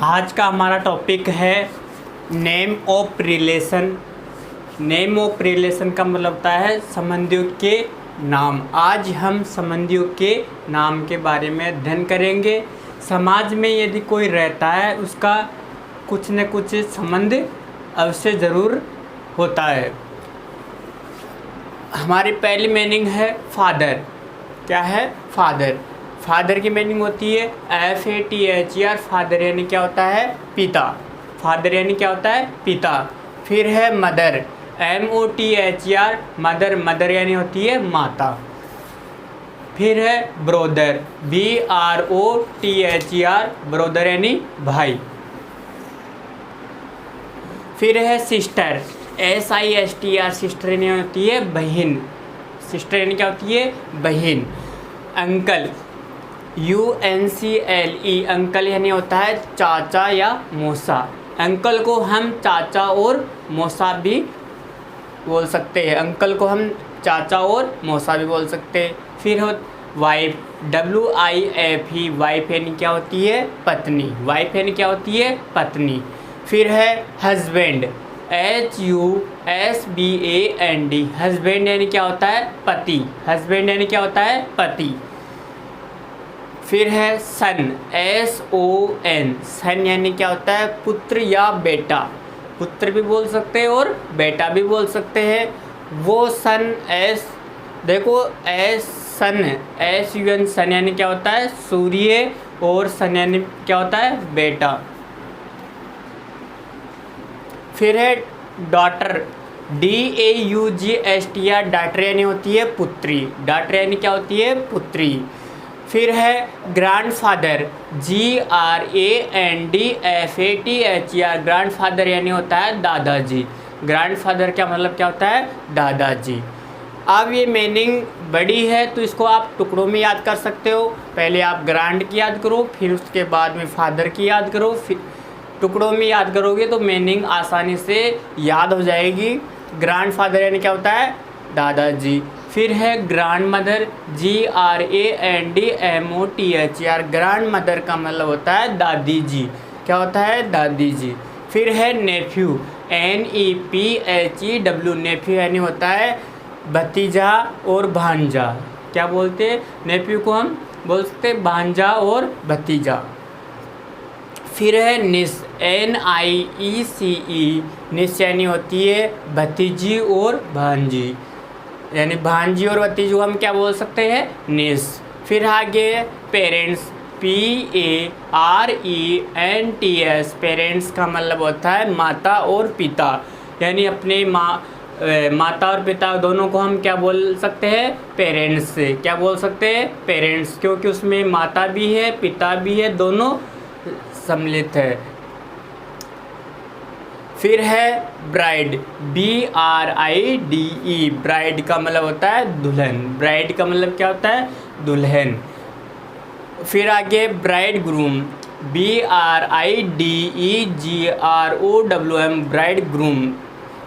आज का हमारा टॉपिक है name of relation. Name of relation का मतलब होता है संबंधियों के नाम। आज हम संबंधियों के नाम के बारे में अध्ययन करेंगे। समाज में यदि कोई रहता है उसका कुछ न कुछ संबंध अवश्य ज़रूर होता है। हमारी पहली मीनिंग है फादर। क्या है? फादर। फादर की मीनिंग होती है FATHER। फादर यानी क्या होता है? पिता। फादर यानी क्या होता है? पिता। फिर है मदर, MOTHER। मदर, मदर यानी होती है माता। फिर है ब्रोदर, BROTHER। ब्रोदर यानी भाई। फिर है सिस्टर, SISTER। सिस्टर यानी होती है बहन। सिस्टर यानी क्या होती है? बहन। Uncle, UNCLE। अंकल यानी होता है चाचा या मौसा। अंकल को हम चाचा और मौसा भी बोल सकते हैं। अंकल को हम चाचा और मौसा भी बोल सकते हैं। फिर हो वाइफ, WIFE। वाइफ यानी क्या होती है? पत्नी। वाइफ यानी क्या होती है? पत्नी। फिर है हस्बैंड, HUSBAND। हस्बैंड यानी क्या होता है? पति। हस्बैंड यानी क्या होता है? पति। फिर है सन, SON। सन यानी क्या होता है? पुत्र या बेटा। पुत्र भी बोल सकते हैं और बेटा भी बोल सकते हैं। वो सन देखो सन, SUN। सन यानी क्या होता है? सूर्य। और सन यानी क्या होता है? बेटा। फिर है डॉटर, DAUGSTR। डॉटर यानी होती है पुत्री। डॉटर यानी क्या होती है? पुत्री। फिर है ग्रैंडफादर, GRANDFATHER। ग्रैंडफादर यानी होता है दादाजी। ग्रैंडफादर का मतलब क्या होता है? दादाजी। अब ये मीनिंग बड़ी है तो इसको आप टुकड़ों में याद कर सकते हो। पहले आप ग्रैंड की याद करो, फिर उसके बाद में फादर की याद करो, फिर टुकड़ों में याद करोगे तो मीनिंग आसानी से याद हो जाएगी। ग्रैंडफादर यानी क्या होता है? दादाजी। फिर है grand mother, GRANDMOTHER। Grand mother का मतलब होता है दादी जी। क्या होता है? दादी जी। फिर है नेफ्यू, NEPHEW। नेफ्यू यानी होता है भतीजा और भांजा। क्या बोलते हैं? नेफ्यू को हम बोलते भांजा और भतीजा। फिर है निस, NIECE। निस यानी होती है भतीजी और भांजी। यानी भांजी और भतीजी को हम क्या बोल सकते हैं? निस। फिर आगे पेरेंट्स, PARENTS। पेरेंट्स का मतलब होता है माता और पिता। यानी अपने माता और पिता दोनों को हम क्या बोल सकते हैं? पेरेंट्स। क्या बोल सकते हैं? पेरेंट्स। क्योंकि उसमें माता भी है पिता भी है, दोनों सम्मिलित है। फिर है ब्राइड, BRIDE। ब्राइड का मतलब होता है दुल्हन। ब्राइड का मतलब क्या होता है? दुल्हन। फिर आगे bride groom, BRIDEGROOM। Bride groom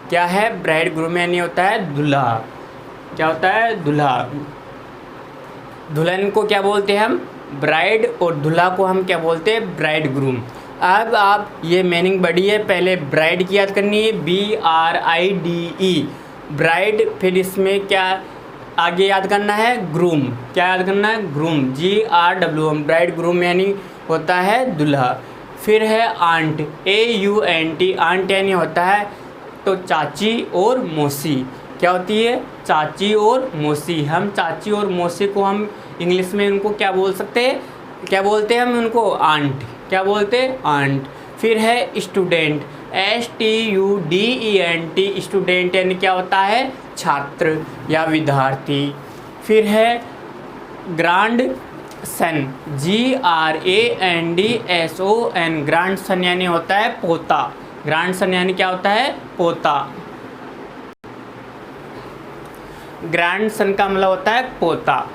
क्या है? ब्राइड ग्रूम यानी होता है दूल्हा। क्या होता है? दूल्हा। दुल्हन को क्या बोलते हैं हम? ब्राइड। और दूल्हा को हम क्या बोलते हैं? Bride groom. अब आप ये मीनिंग बड़ी है, पहले ब्राइड की याद करनी है, BRIDE। ब्राइड। फिर इसमें क्या आगे याद करना है? ग्रूम। क्या याद करना है? Groom, GROOM। ब्राइड ग्रूम यानी होता है दूल्हा। फिर है आंट, AUNT। आंट यानी होता है तो चाची और मौसी। क्या होती है? चाची और मौसी। हम चाची और मौसी को हम इंग्लिश में उनको क्या बोल सकते हैं? क्या बोलते हैं हम उनको? आंट। क्या बोलते हैं? आंट। फिर है स्टूडेंट, STUDENT। स्टूडेंट यानी क्या होता है? छात्र या विद्यार्थी। फिर है grand son, GRANDSON। Grand son यानी होता है पोता। ग्रैंड सन यानी क्या होता है? पोता। ग्रैंड सन का मतलब होता है पोता।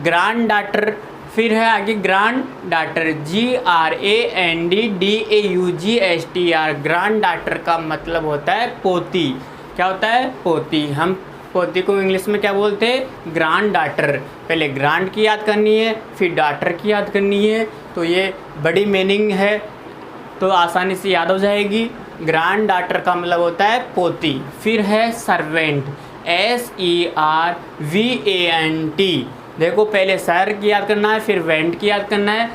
Grand daughter. फिर है आगे grand daughter, GRANDDAUGSTR। Grand daughter का मतलब होता है पोती। क्या होता है? पोती। हम पोती को इंग्लिश में क्या बोलते हैं? Grand daughter. पहले ग्रैंड की याद करनी है, फिर डॉटर की याद करनी है। तो ये बड़ी मीनिंग है तो आसानी से याद हो जाएगी। ग्रैंड डॉटर का मतलब होता है पोती। फिर है सर्वेंट, SERVANT। देखो पहले सर की याद करना है, फिर वेंट की याद करना है।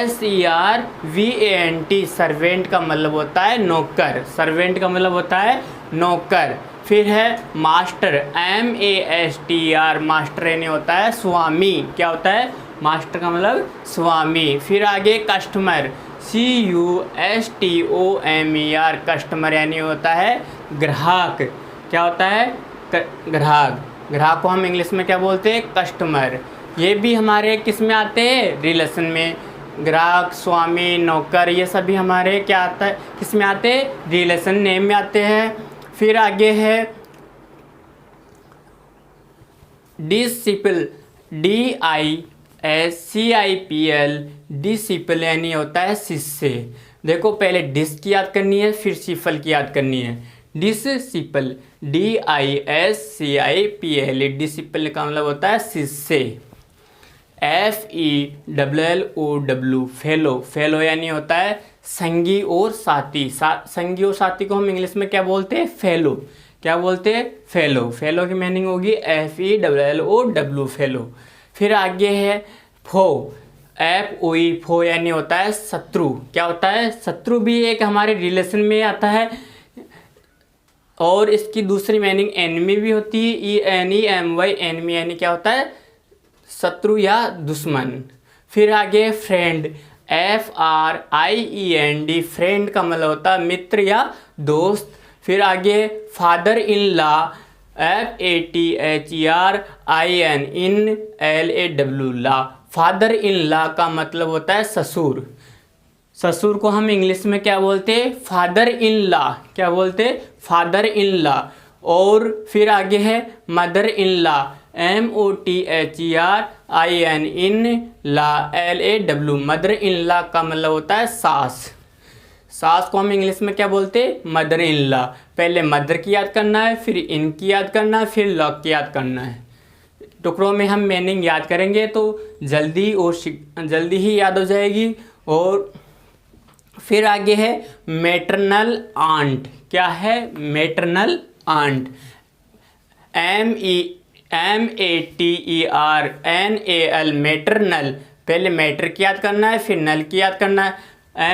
SERVANT, सर्वेंट का मतलब होता है नौकर। सर्वेंट का मतलब होता है नौकर। फिर है मास्टर, MASTR, मास्टर यानी होता है स्वामी। क्या होता है? मास्टर का मतलब स्वामी। फिर आगे कस्टमर, CUSTOMER, कस्टमर यानी होता है ग्राहक। क्या होता है? ग्राहक। ग्राहक को हम इंग्लिश में क्या बोलते हैं? कस्टमर। ये भी हमारे किस में आते हैं? रिलेशन में। ग्राहक, स्वामी, नौकर, ये सभी हमारे क्या आता है? किस में आते हैं? रिलेशन नेम में आते हैं। फिर आगे है डिसिपल, DISCIPL, डिसिपल यानी होता है शिष्य। देखो पहले डिस की याद करनी है, फिर सिपल की याद करनी है। डिसिपल, DISCIPL, डिसिपल का मतलब होता है शिष्य। FELLOW, fellow. फेलो यानी होता है संगी और साथी। संगी और साथी को हम इंग्लिश में क्या बोलते हैं? फेलो। क्या बोलते हैं? फेलो। फेलो की मीनिंग होगी FELLOW, फेलो। फिर आगे है फो, FOE, फो यानी होता है शत्रु। क्या होता है? शत्रु भी एक हमारे रिलेशन में आता है और इसकी दूसरी मीनिंग एनिमी भी होती है, ENEMY, एनिमी यानी क्या होता है? शत्रु या दुश्मन। फिर आगे फ्रेंड, FRIEND, फ्रेंड का मतलब होता है मित्र या दोस्त। फिर आगे father in law, FATHERINLAW, law. Father in law का मतलब होता है ससुर। ससुर को हम इंग्लिश में क्या बोलते हैं? Father in law. क्या बोलते हैं? Father in law. और फिर आगे है mother in law, MOTHERINLAW, mother in law का मतलब होता है सास। सास को हम इंग्लिश में क्या बोलते हैं? Mother in law. पहले मदर की याद करना है, फिर इन की याद करना है, फिर लॉ की याद करना है। टुकड़ों में हम मीनिंग याद करेंगे तो जल्दी ही याद हो जाएगी। और फिर आगे है मैटरनल आंट। क्या है? Maternal aunt, MATERNAL, maternal. पहले मैटर की याद करना है, फिर नल की याद करना है।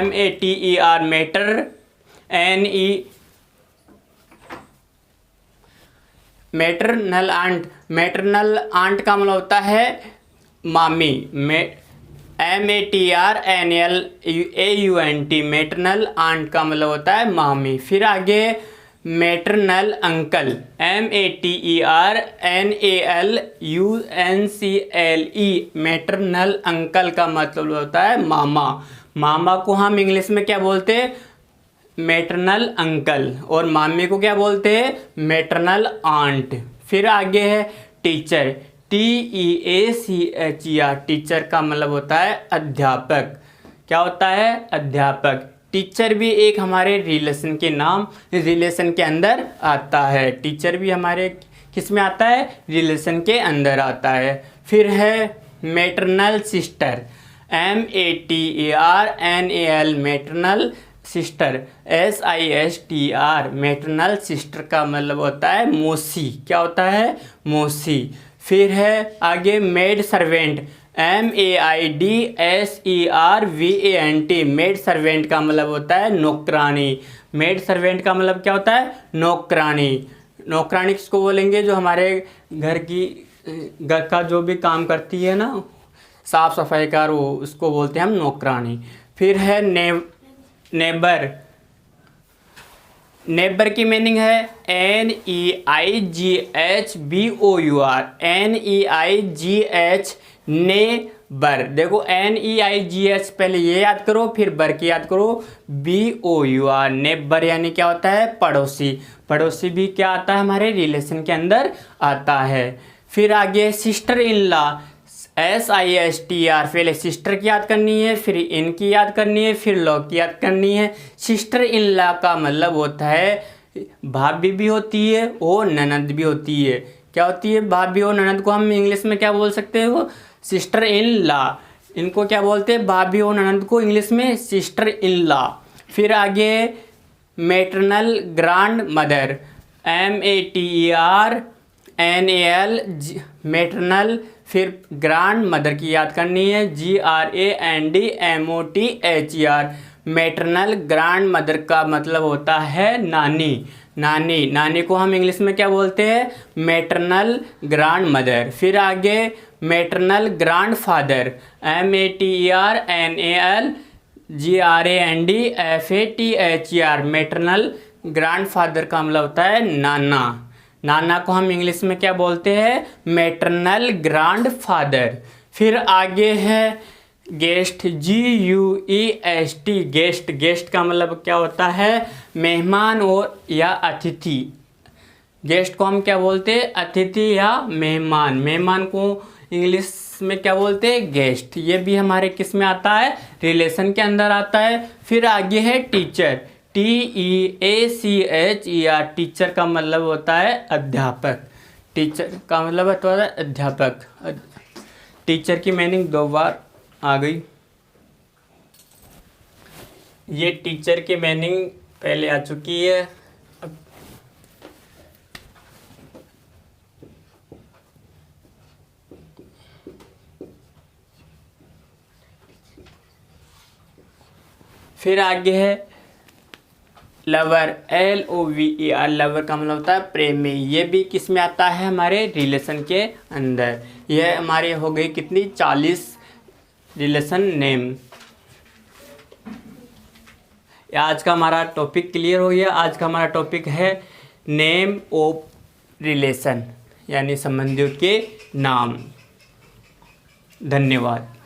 MATER, mater, maternal aunt. Maternal aunt का मतलब होता है मामी। MATRNLAUNT, मैटरनल आंट का मतलब होता है मामी। फिर आगे maternal uncle, MATERNALUNCLE, maternal uncle का मतलब होता है मामा। मामा को हम इंग्लिश में क्या बोलते हैं? Maternal uncle. और मामी को क्या बोलते हैं? Maternal aunt. फिर आगे है टीचर, TEACHER, टीचर का मतलब होता है अध्यापक। क्या होता है? अध्यापक। टीचर भी एक हमारे रिलेशन के अंदर आता है। टीचर भी हमारे किस में आता है? रिलेशन के अंदर आता है। फिर है maternal sister, MATERNAL, maternal sister, SISTR, maternal sister का मतलब होता है मौसी। क्या होता है? मौसी। फिर है आगे maid servant, MAIDSERVANT, maid servant का मतलब होता है नौकरानी। मेड सर्वेंट का मतलब क्या होता है? नौकरानी। नौकरानी किसको बोलेंगे? जो हमारे घर का जो भी काम करती है ना, साफ सफाई का, वो उसको बोलते हैं हम नौकरानी। फिर है नेबर। नेबर की मीनिंग है NEIGHBOUR, NEIGH, नेबर। देखो NEIGH पहले ये याद करो, फिर बर की याद करो, BOUR, नेबर यानी क्या होता है? पड़ोसी। पड़ोसी भी क्या आता है? हमारे रिलेशन के अंदर आता है। फिर आगे सिस्टर इन लॉ, SISTR, पहले सिस्टर की याद करनी है, फिर इन की याद करनी है, फिर लॉ की याद करनी है। सिस्टर इन लॉ का मतलब होता है भाभी भी होती है और ननद भी होती है। क्या होती है? भाभी और ननद को हम इंग्लिश में क्या बोल सकते हैं? वो सिस्टर इन लॉ। इनको क्या बोलते हैं? भाभी और ननद को इंग्लिश में सिस्टर इन लॉ। फिर आगे maternal grand mother, MATERNAL maternal, फिर ग्रांड मदर की याद करनी है GRANDMOTHER। मैटरनल ग्रांड मदर का मतलब होता है नानी। नानी, नानी को हम इंग्लिश में क्या बोलते हैं? Maternal grand mother. फिर आगे maternal grand father, MATERNAL GRANDFATHER। Maternal grand father का मतलब होता है नाना। नाना को हम इंग्लिश में क्या बोलते हैं? Maternal grand father. फिर आगे है गेस्ट, GUEST। गेस्ट, गेस्ट का मतलब क्या होता है? मेहमान और या अतिथि। गेस्ट को हम क्या बोलते हैं? अतिथि या मेहमान। मेहमान को इंग्लिश में क्या बोलते हैं? गेस्ट। ये भी हमारे किस में आता है? रिलेशन के अंदर आता है। फिर आगे है टीचर, TEACHER। टीचर का मतलब होता है अध्यापक। टीचर का मतलब होता है अध्यापक। टीचर की मीनिंग 2 बार आ गई। ये टीचर की मीनिंग पहले आ चुकी है। फिर आगे है लवर, LOVER। लवर का मतलब होता है प्रेमी। ये भी किस में आता है? हमारे रिलेशन के अंदर। ये हमारे हो गई कितनी? 40 रिलेशन नेम। आज का हमारा टॉपिक क्लियर हो गया। आज का हमारा टॉपिक है नेम ऑफ रिलेशन, यानी संबंधियों के नाम। धन्यवाद।